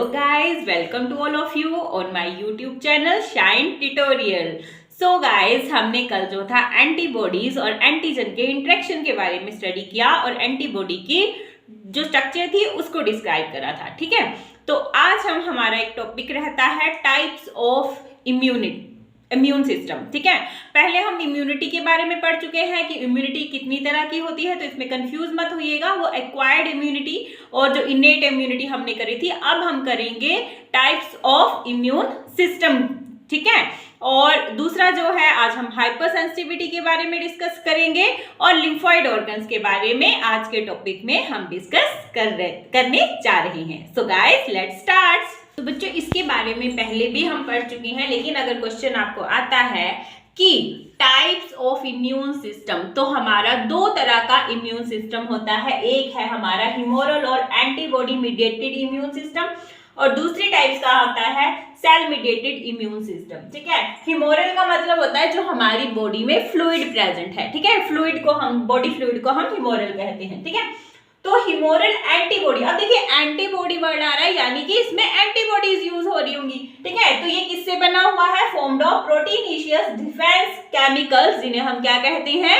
So guys, welcome to all of you on my YouTube channel Shine Tutorial. So guys, हमने कल जो था antibodies और antigen के इंटरेक्शन के बारे में स्टडी किया और एंटीबॉडी की जो स्ट्रक्चर थी उसको डिस्क्राइब करा था, ठीक है। तो आज हमारा एक टॉपिक रहता है टाइप्स ऑफ इम्यून सिस्टम, ठीक है। पहले हम इम्यूनिटी के बारे में पढ़ चुके हैं कि इम्यूनिटी कितनी तरह की होती है, तो इसमें कंफ्यूज मत होइएगा। वो एक्वायर्ड इम्यूनिटी और जो इनेट इम्यूनिटी हमने करी थी, अब हम करेंगे टाइप्स ऑफ इम्यून सिस्टम, ठीक है। और दूसरा जो है, आज हम हाइपर सेंसिटिविटी के बारे में डिस्कस करेंगे और लिम्फोइड ऑर्गन्स के बारे में आज के टॉपिक में हम डिस्कस करने जा रहे हैं। So guys, let's start. तो बच्चों, इसके बारे में पहले भी हम पढ़ चुके हैं, लेकिन अगर क्वेश्चन आपको आता है कि टाइप्स ऑफ इम्यून सिस्टम, तो हमारा दो तरह का इम्यून सिस्टम होता है। एक है हमारा ह्यूमोरल और एंटीबॉडी मीडिएटेड इम्यून सिस्टम, और दूसरी टाइप्स का होता है सेल मीडिएटेड इम्यून सिस्टम, ठीक है। ह्यूमोरल का मतलब होता है जो हमारी बॉडी में फ्लूइड प्रेजेंट है, ठीक है। बॉडी फ्लूइड को हम ह्यूमोरल कहते हैं, ठीक है। तो ह्यूमोरल एंटीबॉडी, अब देखिए एंटीबॉडी वर्ड आ रहा है, यानी कि इसमें एंटीबॉडीज यूज हो रही होंगी, ठीक है। तो ये किससे बना हुआ है? Formed of proteinaceous defence chemicals, जिन्हें हम क्या कहते हैं?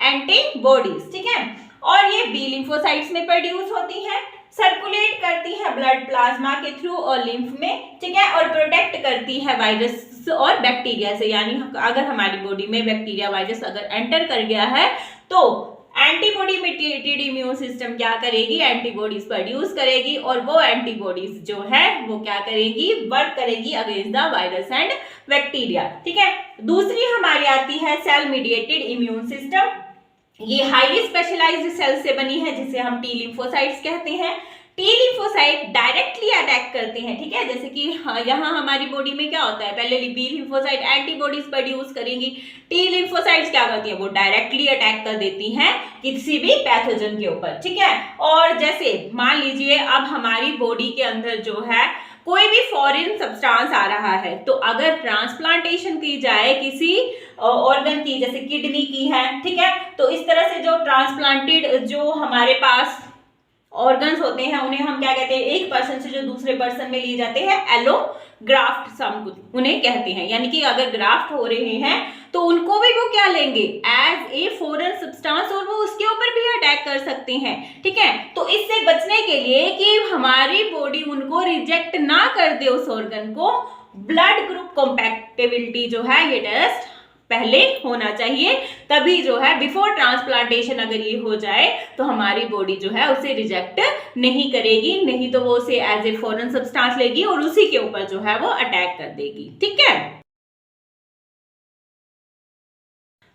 एंटीबॉडीज, ठीक है। और ये बी लिम्फोसाइट्स में प्रोड्यूस होती हैं, सर्कुलेट करती है ब्लड प्लाज्मा के थ्रू और लिम्फ में, ठीक है। और प्रोटेक्ट करती है वायरस और बैक्टीरिया से, यानी अगर हमारी बॉडी में बैक्टीरिया वायरस अगर एंटर कर गया है तो एंटीबॉडी मीडिएटेड इम्यून सिस्टम क्या करेगी? एंटीबॉडीज प्रोड्यूस करेगी, और वो एंटीबॉडीज जो है वो क्या करेगी? वर्क करेगी against the virus and bacteria, ठीक है। दूसरी हमारी आती है सेल मीडिएटेड इम्यून सिस्टम। ये हाईली स्पेशलाइज्ड सेल से बनी है, जिसे हम टी लिम्फोसाइट्स कहते हैं। टी लिम्फोसाइट डायरेक्टली अटैक करते हैं, ठीक है। जैसे कि यहाँ हमारी बॉडी में क्या होता है, पहले बी लिम्फोसाइट एंटीबॉडीज प्रोड्यूस करेंगी, टी लिम्फोसाइट्स क्या करती है? वो डायरेक्टली अटैक कर देती हैं किसी भी पैथोजन के ऊपर, ठीक है। और जैसे मान लीजिए अब हमारी बॉडी के अंदर जो है कोई भी फॉरेन सब्सटेंस आ रहा है, तो अगर ट्रांसप्लांटेशन की जाए किसी ऑर्गन की, जैसे किडनी की है, ठीक है, तो इस तरह से जो ट्रांसप्लांटेड जो हमारे पास ऑर्गन्स होते हैं उन्हें हम क्या कहते हैं? एक पर्सन से जो दूसरे पर्सन में लिए जाते हैं, एलोग्राफ्ट सम उन्हें कहते हैं। यानी कि अगर ग्राफ्ट हो रहे हैं तो उनको भी वो क्या लेंगे? एज ए फॉरेन सब्सटेंस, और वो उसके ऊपर भी अटैक कर सकते हैं, ठीक है। तो इससे बचने के लिए कि हमारी बॉडी उनको रिजेक्ट ना कर दे उस ऑर्गन को, ब्लड ग्रुप कॉम्पैटिबिलिटी जो है ये टेस्ट पहले होना चाहिए, तभी जो है बिफोर ट्रांसप्लांटेशन अगर ये हो जाए तो हमारी बॉडी जो है उसे रिजेक्ट नहीं करेगी, नहीं तो वो उसे एज ए फॉरेन सब्सटेंस लेगी और उसी के ऊपर जो है वो अटैक कर देगी, ठीक है।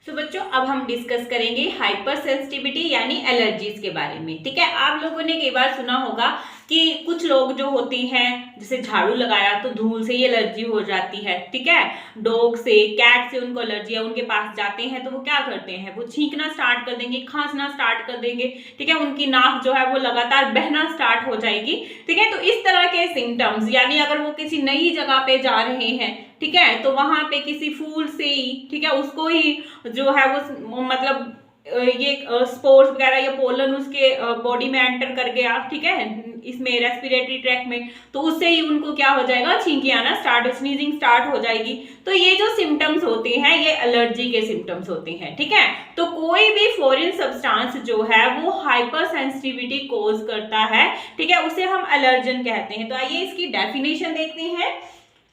तो बच्चों, अब हम डिस्कस करेंगे हाइपर सेंसिटिविटी यानी एलर्जीज के बारे में, ठीक है। आप लोगों ने कई बार सुना होगा कि कुछ लोग जो होते हैं, जैसे झाड़ू लगाया तो धूल से ही एलर्जी हो जाती है, ठीक है। डॉग से, कैट से उनको एलर्जी है, उनके पास जाते हैं तो वो क्या करते हैं? वो छींकना स्टार्ट कर देंगे, खांसना स्टार्ट कर देंगे, ठीक है। उनकी नाक जो है वो लगातार बहना स्टार्ट हो जाएगी, ठीक है। तो इस तरह के सिम्टम्स, यानी अगर वो किसी नई जगह पे जा रहे हैं, ठीक है, तो वहां पे किसी फूल से ही, ठीक है, उसको ही जो है वो मतलब ये स्पोर्स वगैरह या पोलन उसके बॉडी में एंटर कर गया, ठीक है, इसमें रेस्पिरेटरी ट्रैक में, तो उससे ही उनको क्या हो जाएगा? छींकी आना स्टार्ट, स्नीजिंग स्टार्ट हो जाएगी। तो ये जो सिम्टम्स होते हैं ये एलर्जी के सिम्टम्स होते हैं, ठीक है। तो कोई भी फॉरेन सब्सटेंस जो है वो हाइपर सेंसिटिविटी कोज करता है, ठीक है, उसे हम एलर्जन कहते हैं। तो आइए इसकी डेफिनेशन देखते हैं।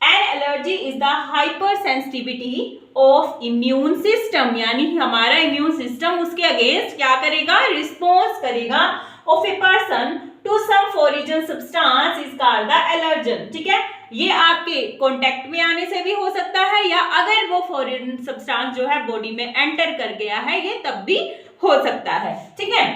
An allergy is the hypersensitivity of immune system, यानी हमारा इम्यून सिस्टम उसके अगेंस्ट क्या करेगा? रिस्पॉन्स करेगा of a person to some foreign substance is called the allergen, ठीक है। ये आपके कांटेक्ट में आने से भी हो सकता है, या अगर वो फॉरेन सब्सटेंस जो है बॉडी में एंटर कर गया है ये तब भी हो सकता है, ठीक है।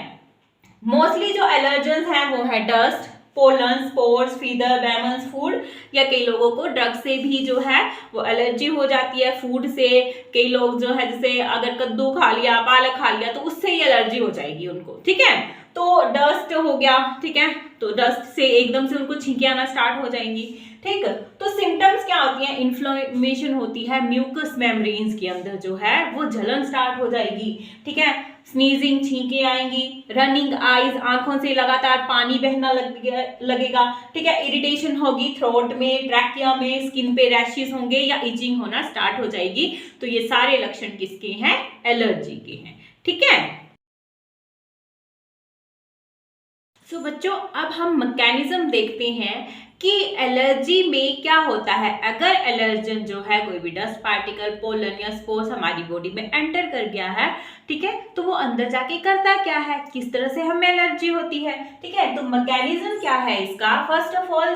मोस्टली जो एलर्जेंस हैं वो है dust, pollen, spores, feather, venoms, food, या कई लोगों को ड्रग से भी जो है वो एलर्जी हो जाती है, फूड से। कई लोग जो है जैसे अगर कद्दू खा लिया, पालक खा लिया तो उससे ही एलर्जी हो जाएगी उनको, ठीक है। तो डस्ट हो गया, ठीक है, तो डस्ट से एकदम से उनको छींके आना स्टार्ट हो जाएंगी, ठीक। तो सिम्टम्स क्या होती हैं? इन्फ्लेमेशन होती है म्यूकस मेम्ब्रेन्स के अंदर, जो है वो जलन स्टार्ट हो जाएगी, ठीक है। स्नीजिंग, छींके आएंगी, रनिंग आईज, आंखों से लगातार पानी बहना लगेगा, ठीक है, इरिटेशन होगी थ्रोट में, ट्रैकिया में, स्किन पे रैशेस होंगे या इचिंग होना स्टार्ट हो जाएगी। तो ये सारे लक्षण किसके हैं? एलर्जी के हैं, ठीक है। सो बच्चों, अब हम मैकेनिज्म देखते हैं कि एलर्जी में क्या होता है। अगर एलर्जन जो है कोई भी डस्ट पार्टिकल, पोलन या स्पोर्स हमारी बॉडी में एंटर कर गया है, ठीक है, तो वो अंदर जाके करता क्या है, किस तरह से हमें एलर्जी होती है, ठीक है। तो मैकेनिज्म क्या है इसका? फर्स्ट ऑफ ऑल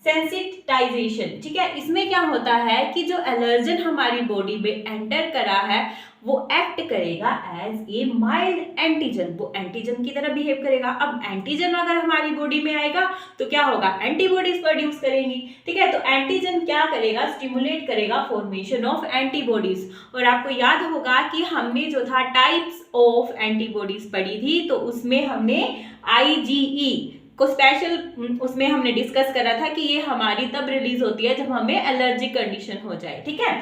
सेंसिटाइजेशन, ठीक है। इसमें क्या होता है कि जो एलर्जन हमारी बॉडी में एंटर करा है वो एक्ट करेगा एज ए माइल्ड एंटीजन, वो एंटीजन की तरह बिहेव करेगा। अब एंटीजन अगर हमारी बॉडी में आएगा तो क्या होगा? एंटीबॉडीज प्रोड्यूस करेंगी, ठीक है। तो एंटीजन क्या करेगा? स्टिमुलेट करेगा फॉर्मेशन ऑफ एंटीबॉडीज। और आपको याद होगा कि हमने जो था टाइप्स ऑफ एंटीबॉडीज पढ़ी थी, तो उसमें हमने IgE को स्पेशल उसमें हमने डिस्कस करा था कि ये हमारी तब रिलीज होती है जब हमें एलर्जिक कंडीशन हो जाए, ठीक है।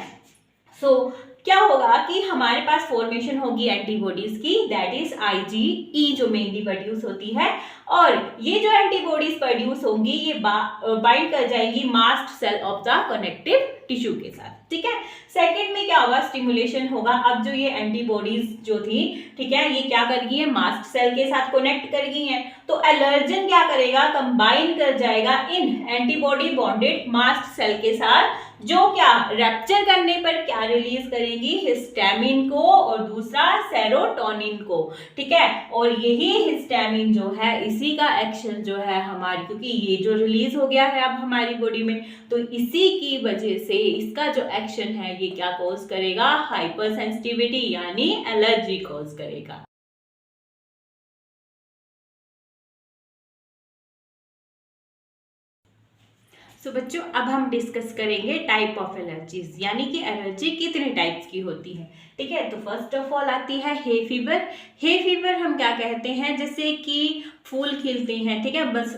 सो क्या होगा कि हमारे पास फॉर्मेशन होगी एंटीबॉडीज की, दैट इज IgE जो मेनली प्रोड्यूस होती है। और ये जो एंटीबॉडीज प्रोड्यूस होंगी ये बाइंड कर जाएंगी mast cell of the connective tissue के साथ, ठीक है। सेकंड में क्या होगा? स्टिमुलेशन होगा। अब जो ये एंटीबॉडीज जो थी, ठीक है, ये क्या कर गई है? मास्ट सेल के साथ कनेक्ट कर गई हैं। तो एलर्जन क्या करेगा? कंबाइन कर जाएगा इन एंटीबॉडी बॉन्डेड मास्ट सेल के साथ, जो क्या रैप्चर करने पर क्या रिलीज करेंगी? हिस्टामिन को और दूसरा सेरोटोनिन को, ठीक है। और यही हिस्टामिन जो है इसी का एक्शन जो है हमारी, क्योंकि ये जो रिलीज हो गया है अब हमारी बॉडी में, तो इसी की वजह से इसका जो एक्शन है ये क्या कॉज करेगा? हाइपर सेंसिटिविटी यानी एलर्जी कॉज करेगा। सो बच्चों, अब हम डिस्कस करेंगे टाइप ऑफ एलर्जीज, यानी कि एलर्जी कितने टाइप्स की होती है, ठीक है। तो फर्स्ट ऑफ ऑल आती है हे फीवर। हे फीवर हम क्या कहते हैं? जैसे कि फूल खिलते हैं, ठीक है, बस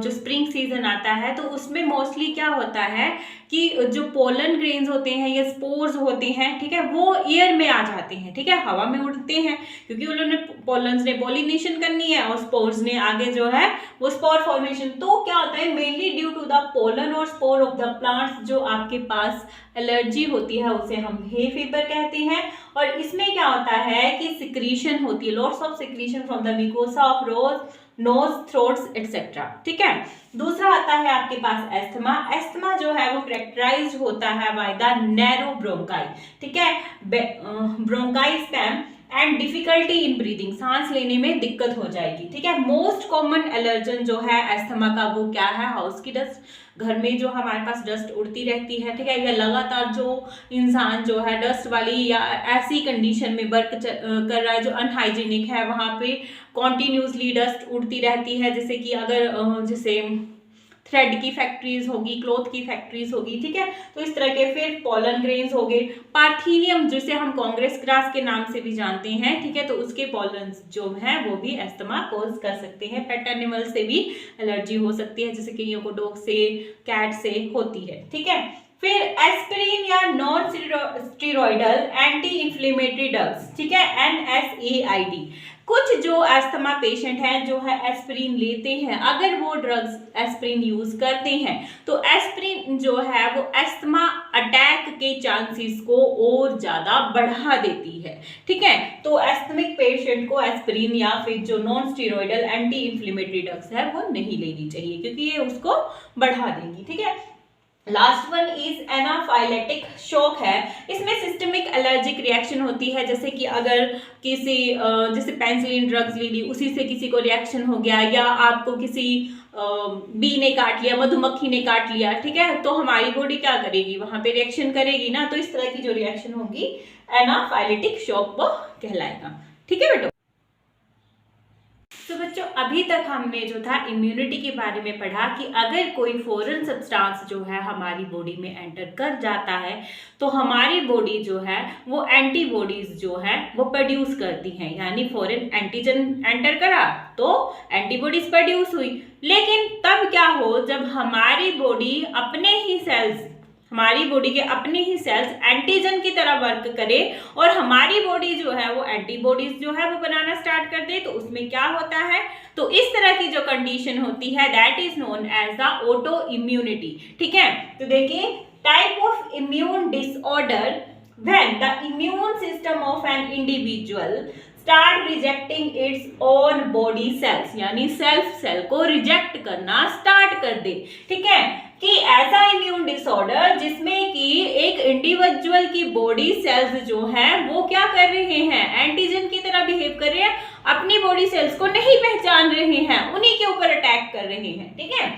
जो स्प्रिंग सीजन आता है तो उसमें मोस्टली क्या होता है कि जो पोलन ग्रेन्स होते हैं या स्पोर्स होते हैं, ठीक है, वो एयर में आ जाते हैं, ठीक है, हवा में उड़ते हैं, क्योंकि उन्होंने पोलन्स ने पॉलिनेशन करनी है और स्पोर्स ने आगे जो है वो स्पोर फॉर्मेशन। तो क्या होता है? Mainly due to the pollen और स्पोर ऑफ द प्लांट्स जो आपके पास एलर्जी होती है उसे हम हे फीवर कहते हैं। और इसमें क्या होता है कि सिक्रीशन होती है, lots of secretion from the mucosa of nose, throats etcetera, ठीक है। दूसरा आता है आपके पास एस्थमा। एस्थमा जो है वो कैरेक्टराइज्ड होता है बाय द नैरो ब्रोंकाई, ठीक है, bronchi spam and difficulty in breathing, सांस लेने में दिक्कत हो जाएगी, ठीक है। मोस्ट कॉमन एलर्जन जो है एस्थमा का वो क्या है? हाउस की डस्ट, घर में जो हमारे पास डस्ट उड़ती रहती है, ठीक है, या लगातार जो इंसान जो है डस्ट वाली या ऐसी कंडीशन में वर्क कर रहा है जो अनहाइजीनिक है, वहाँ पे कॉन्टिन्यूसली डस्ट उड़ती रहती है, जैसे कि अगर जैसे थ्रेड की फैक्ट्रीज होगी, क्लॉथ की फैक्ट्रीज होगी, ठीक है, तो इस तरह के। फिर पॉलन ग्रेन्स हो गए, पार्थीनियम जिसे हम कांग्रेस ग्रास के नाम से भी जानते हैं, ठीक है, तो उसके पॉलन्स जो हैं वो भी एस्थमा कॉज कर सकते हैं। पेट एनिमल से भी एलर्जी हो सकती है, जैसे कईयों को डॉग से, कैट से होती है, ठीक है। फिर एस्पिरिन या non steroidal anti inflammatory drugs, ठीक है, NSAID। कुछ जो एस्थमा पेशेंट हैं जो है एस्पिरिन लेते हैं, अगर वो ड्रग्स एस्पिरिन यूज करते हैं तो एस्पिरिन जो है वो एस्थमा अटैक के चांसेस को और ज्यादा बढ़ा देती है, ठीक है। तो एस्थमिक पेशेंट को एस्पिरिन या फिर जो non steroidal anti inflammatory drugs है वो नहीं लेनी चाहिए, क्योंकि ये उसको बढ़ा देंगी, ठीक है। Last one is anaphylactic shock है। इसमें सिस्टमिक एलर्जिक रिएक्शन होती है, जैसे कि अगर किसी जैसे पेंसिलिन ड्रग्स ले ली, उसी से किसी को रिएक्शन हो गया, या आपको किसी बी ने काट लिया, मधुमक्खी ने काट लिया, ठीक है, तो हमारी बॉडी क्या करेगी? वहां पे रिएक्शन करेगी ना। तो इस तरह की जो रिएक्शन होगी एनाफाइलेटिक शॉक वो कहलाएगा, ठीक है बेटो। तो बच्चों, अभी तक हमने जो था इम्यूनिटी के बारे में पढ़ा कि अगर कोई फॉरेन सब्सटेंस जो है हमारी बॉडी में एंटर कर जाता है तो हमारी बॉडी जो है वो एंटीबॉडीज जो है वो प्रोड्यूस करती हैं, यानी फॉरेन एंटीजन एंटर करा तो एंटीबॉडीज प्रोड्यूस हुई। लेकिन तब क्या हो, जब हमारी बॉडी अपने ही सेल्स, हमारी बॉडी के अपने ही सेल्स एंटीजन की तरह वर्क करे और हमारी बॉडी जो है वो एंटीबॉडीज जो है वो बनाना स्टार्ट कर दे, तो उसमें क्या होता है, तो इस तरह की जो कंडीशन होती है that is known as the autoimmunity. ठीक है, तो देखिए type of immune disorder when the immune system of an individual start rejecting its own body cells, यानी सेल्फ सेल को रिजेक्ट करना स्टार्ट कर दे। ठीक है, कि ऐसा इम्यून डिसऑर्डर जिसमें कि एक इंडिविजुअल की बॉडी सेल्स जो हैं वो क्या कर रहे हैं, एंटीजन की तरह बिहेव कर रहे हैं, अपनी बॉडी सेल्स को नहीं पहचान रहे हैं, उन्हीं के ऊपर अटैक कर रहे हैं। ठीक है,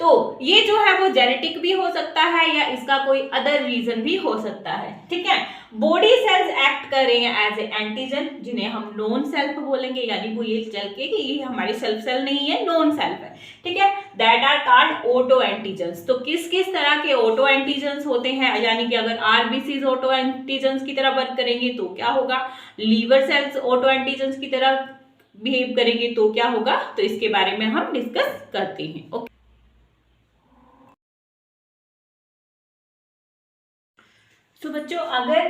तो ये जो है वो जेनेटिक भी हो सकता है या इसका कोई अदर रीजन भी हो सकता है। ठीक है, बॉडी सेल्स एक्ट कर रहे हैं एज ए एंटीजन, जिन्हें हम नॉन सेल्फ बोलेंगे, यानी वो ये चल के कि ये हमारे सेल्फ सेल नहीं है, नॉन सेल्फ है। ठीक है, that are called autoantigens. तो किस किस तरह के ऑटो एंटीजन्स होते हैं, यानी कि अगर आरबीसीज ऑटो एंटीजन्स की तरह वर्क करेंगे तो क्या होगा, लीवर सेल्स ऑटो एंटीजन्स की तरह बिहेव करेंगे तो क्या होगा, तो इसके बारे में हम डिस्कस करते हैं। ओके, तो बच्चों अगर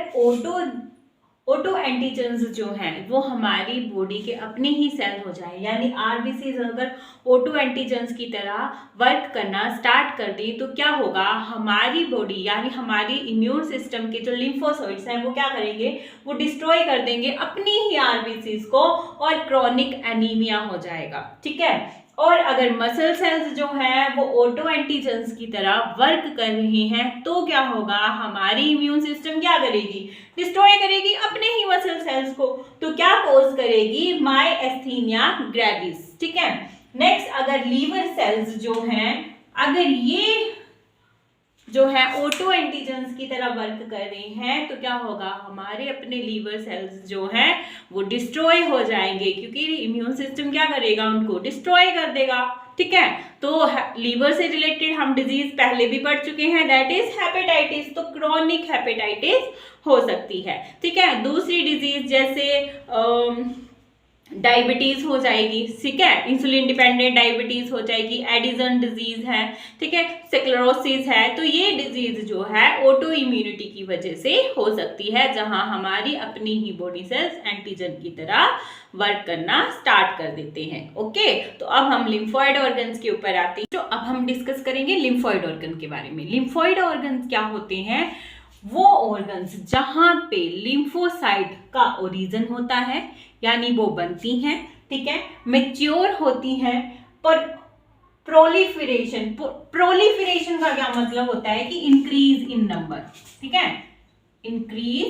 ऑटो एंटीजन्स जो हैं वो हमारी बॉडी के अपने ही सेल हो जाए, यानी आरबीसीज अगर ऑटो एंटीजन्स की तरह वर्क करना स्टार्ट कर दी, तो क्या होगा, हमारी बॉडी यानी हमारी इम्यून सिस्टम के जो लिम्फोसाइट्स हैं वो क्या करेंगे, वो डिस्ट्रॉय कर देंगे अपनी ही आरबीसीज को और क्रॉनिक एनीमिया हो जाएगा। ठीक है, और अगर मसल सेल्स जो हैं वो ऑटो एंटीजन्स की तरह वर्क कर रही हैं तो क्या होगा, हमारी इम्यून सिस्टम क्या करेगी, डिस्ट्रॉय करेगी अपने ही मसल सेल्स को, तो क्या कॉज करेगी, मायस्थीनिया ग्रेविस। ठीक है, नेक्स्ट अगर लीवर सेल्स जो हैं अगर ये जो है ऑटो एंटीजन्स की तरह वर्क कर रही हैं तो क्या होगा, हमारे अपने लीवर सेल्स जो हैं वो डिस्ट्रॉय हो जाएंगे, क्योंकि इम्यून सिस्टम क्या करेगा, उनको डिस्ट्रॉय कर देगा। ठीक है, तो लीवर से रिलेटेड हम डिजीज पहले भी पढ़ चुके हैं, दैट इज हेपेटाइटिस, तो क्रॉनिक हेपेटाइटिस हो सकती है। ठीक है, दूसरी डिजीज जैसे डायबिटीज हो जाएगी। ठीक है, इंसुलिन डिपेंडेंट डायबिटीज हो जाएगी, एडिसन डिजीज है। ठीक है, स्क्लेरोसिस है, तो ये डिजीज जो है ऑटो इम्यूनिटी की वजह से हो सकती है, जहां हमारी अपनी ही बॉडी सेल्स एंटीजन की तरह वर्क करना स्टार्ट कर देते हैं। ओके, तो अब हम लिम्फॉइड ऑर्गन्स के ऊपर आते हैं। तो अब हम डिस्कस करेंगे लिम्फॉइड ऑर्गन के बारे में। लिम्फॉइड ऑर्गन्स क्या होते हैं, वो ऑर्गन्स जहां पे लिम्फोसाइट का ओरिजिन होता है, यानी वो बनती हैं, ठीक है, मैच्योर होती हैं, पर प्रोलिफरेशन का क्या मतलब होता है कि इंक्रीज इन नंबर। ठीक है, इंक्रीज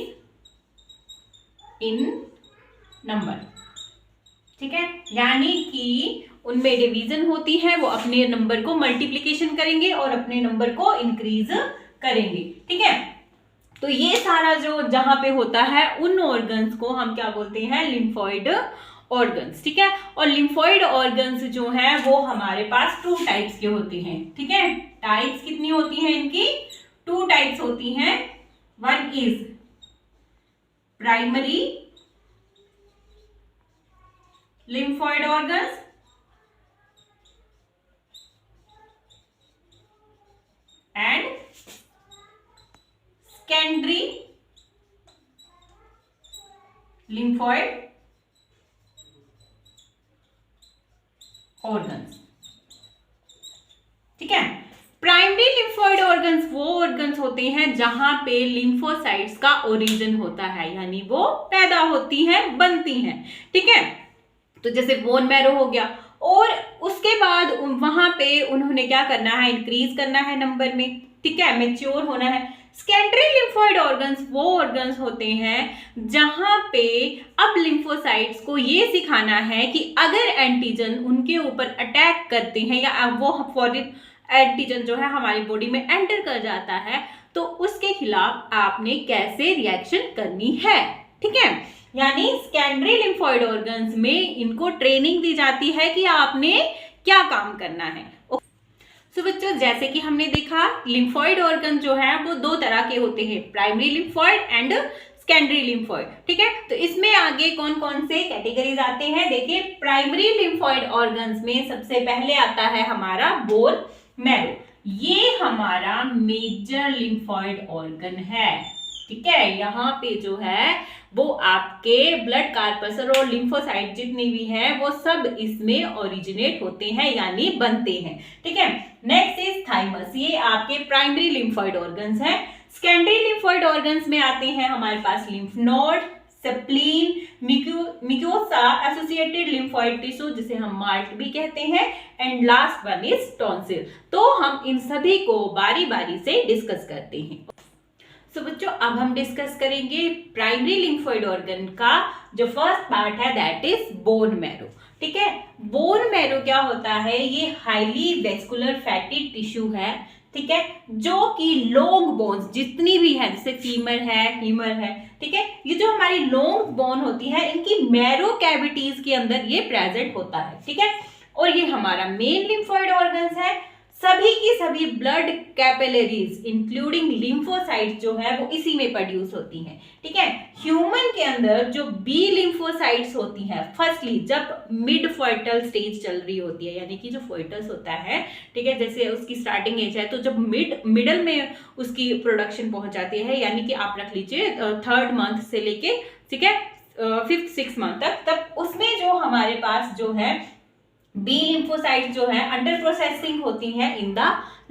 इन नंबर। ठीक है, यानी कि उनमें डिवीजन होती है, वो अपने नंबर को मल्टीप्लीकेशन करेंगे और अपने नंबर को इंक्रीज करेंगे। ठीक है, तो ये सारा जो जहां पे होता है उन ऑर्गन्स को हम क्या बोलते हैं, लिम्फॉइड ऑर्गन्स। ठीक है, और लिम्फॉइड ऑर्गन्स जो हैं वो हमारे पास 2 टाइप्स के होते हैं। ठीक है, टाइप्स कितनी होती हैं इनकी, 2 टाइप्स होती हैं। One is primary lymphoid organs and secondary lymphoid organs. ठीक है, प्राइमरी लिम्फॉइड ऑर्गन्स वो ऑर्गन्स होते हैं जहां पे लिम्फोसाइट्स का ओरिजिन होता है, यानी वो पैदा होती हैं, बनती हैं। ठीक है, तो जैसे बोन मैरो हो गया, और उसके बाद वहां पे उन्होंने क्या करना है, इंक्रीज करना है नंबर में। ठीक है, मैच्योर होना है। सेकेंडरी लिम्फॉइड ऑर्गन्स वो ऑर्गन्स होते हैं जहां पे अब लिम्फोसाइट्स को ये सिखाना है कि अगर एंटीजन उनके ऊपर अटैक करते हैं या वो फॉरेन एंटीजन जो है हमारी बॉडी में एंटर कर जाता है, तो उसके खिलाफ आपने कैसे रिएक्शन करनी है। ठीक है, यानी सेकेंडरी लिम्फॉइड ऑर्गन्स में इनको ट्रेनिंग दी जाती है कि आपने क्या काम करना है। तो बच्चों जैसे कि हमने देखा लिम्फॉइड ऑर्गन जो है वो 2 तरह के होते हैं, primary lymphoid and secondary lymphoid. ठीक है, तो इसमें आगे कौन कौन से कैटेगरीज आते हैं, देखिए प्राइमरी लिम्फॉइड ऑर्गन्स में सबसे पहले आता है हमारा बोन मैरो। ये हमारा मेजर लिम्फोइड ऑर्गन है। ठीक है, यहाँ पे जो है वो आपके ब्लड कार्पसल और लिम्फोसाइट जितने भी हैं वो सब इसमें ओरिजिनेट होते हैं यानी बनते हैं। ठीक है, नेक्स्ट इज थाइमस। ये आपके प्राइमरी लिम्फोइड ऑर्गन्स हैं। सेकेंडरी लिम्फोइड ऑर्गन्स में आते हैं हमारे पास lymph node, spleen, mucosa associated lymphoid tissue जिसे हम माल्ट भी कहते हैं, and last one is tonsil. तो हम इन सभी को बारी बारी से डिस्कस करते हैं। तो बच्चों अब हम डिस्कस करेंगे प्राइमरी लिम्फोइड ऑर्गन का जो फर्स्ट पार्ट है दैट इज बोन मैरो। ठीक है, बोन मैरो क्या होता है, ये हाईली वेस्कुलर फैटी टिश्यू है। ठीक है, जो कि लॉन्ग बोन्स जितनी भी है जैसे फीमर है, हीमर है, ठीक है, ये जो हमारी लॉन्ग बोन होती है इनकी मैरो कैविटीज के अंदर ये प्रेजेंट होता है। ठीक है, और ये हमारा मेन लिम्फोइड ऑर्गन्स है। सभी की सभी ब्लड कैपिलरीज इंक्लूडिंग लिम्फोसाइट्स जो है वो इसी में प्रोड्यूस होती हैं। ठीक है, ह्यूमन के अंदर जो बी लिम्फोसाइट्स होती हैं फर्स्टली जब मिड फर्टल स्टेज चल रही होती है, यानी कि जो फोइटस होता है, ठीक है, जैसे उसकी स्टार्टिंग एज है, तो जब मिडल में उसकी प्रोडक्शन पहुंच जाती है, यानी कि आप रख लीजिए 3rd मंथ से लेके, ठीक है, 5th 6th मंथ तक, तब उसमें जो हमारे पास जो है बी लिम्फोसाइट जो है अंडर प्रोसेसिंग होती हैं इन द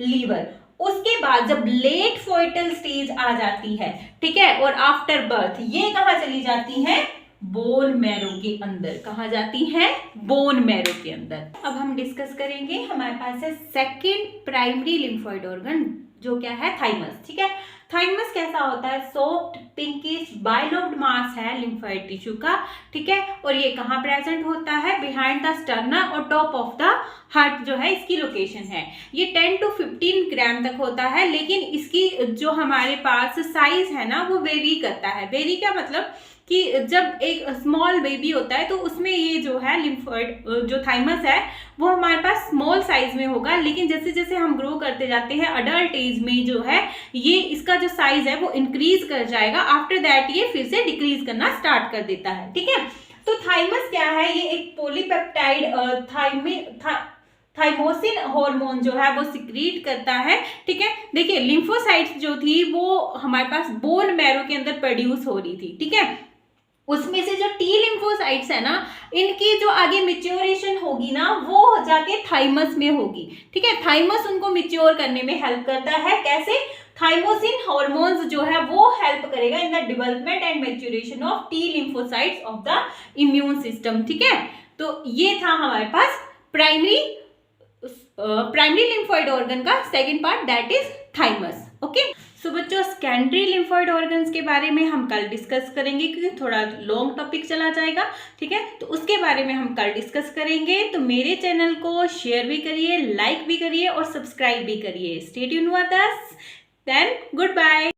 लीवर। उसके बाद जब लेट फोइटल स्टेज आ जाती है, ठीक है, और आफ्टर बर्थ ये कहाँ चली जाती हैं, बोन मैरो के अंदर। कहाँ जाती हैं, बोन मैरो के अंदर। अब हम डिस्कस करेंगे, हमारे पास है सेकेंड प्राइमरी लिम्फोइड ऑर्गन जो क्या है, थाइमस। ठीक है, थाइमस कैसा होता है, सॉफ्ट पिंकिश बाइलोब्ड मास है लिम्फोइड टिश्यू का। ठीक है, और ये कहाँ प्रेजेंट होता है, बिहाइंड द स्टर्नम और टॉप ऑफ द हार्ट जो है इसकी लोकेशन है। ये 10 to 15 ग्राम तक होता है, लेकिन इसकी जो हमारे पास साइज है ना वो वेरी करता है। वेरी क्या मतलब कि जब एक स्मॉल बेबी होता है तो उसमें ये जो है लिम्फोइड जो थाइमस है वो हमारे पास स्मॉल साइज में होगा, लेकिन जैसे जैसे हम ग्रो करते जाते हैं अडल्ट एज में जो है ये इसका जो साइज है वो इंक्रीज कर जाएगा। आफ्टर दैट ये फिर से डिक्रीज करना स्टार्ट कर देता है। ठीक है, तो थाइमस क्या है, ये एक पॉलीपेप्टाइड थाइमोसिन हार्मोन जो है वो सिक्रीट करता है। ठीक है, देखिए लिम्फोसाइट्स जो थी वो हमारे पास बोन मैरो के अंदर प्रोड्यूस हो रही थी। ठीक है, उसमें से जो टी लिम्फोसाइट्स है ना इनकी जो आगे मिच्योरेशन होगी ना वो जाके थाइमस में होगी। ठीक है, थाइमस उनको मिच्योर करने में हेल्प करता है। कैसे, थाइमोसिन हार्मोन्स जो है वो हेल्प करेगा in the development and maturation of T lymphocytes of the immune system. ठीक है, तो ये था हमारे पास प्राइमरी लिम्फोइड ऑर्गन का second part that is thymus. Okay, so बच्चों सेकेंडरी लिम्फोइड ऑर्गन्स के बारे में हम कल डिस्कस करेंगे क्योंकि थोड़ा लॉन्ग टॉपिक चला जाएगा। ठीक है, तो उसके बारे में हम कल डिस्कस करेंगे। तो मेरे चैनल को शेयर भी करिए, लाइक भी करिए और सब्सक्राइब भी करिए। Stay tuned with us, then good bye.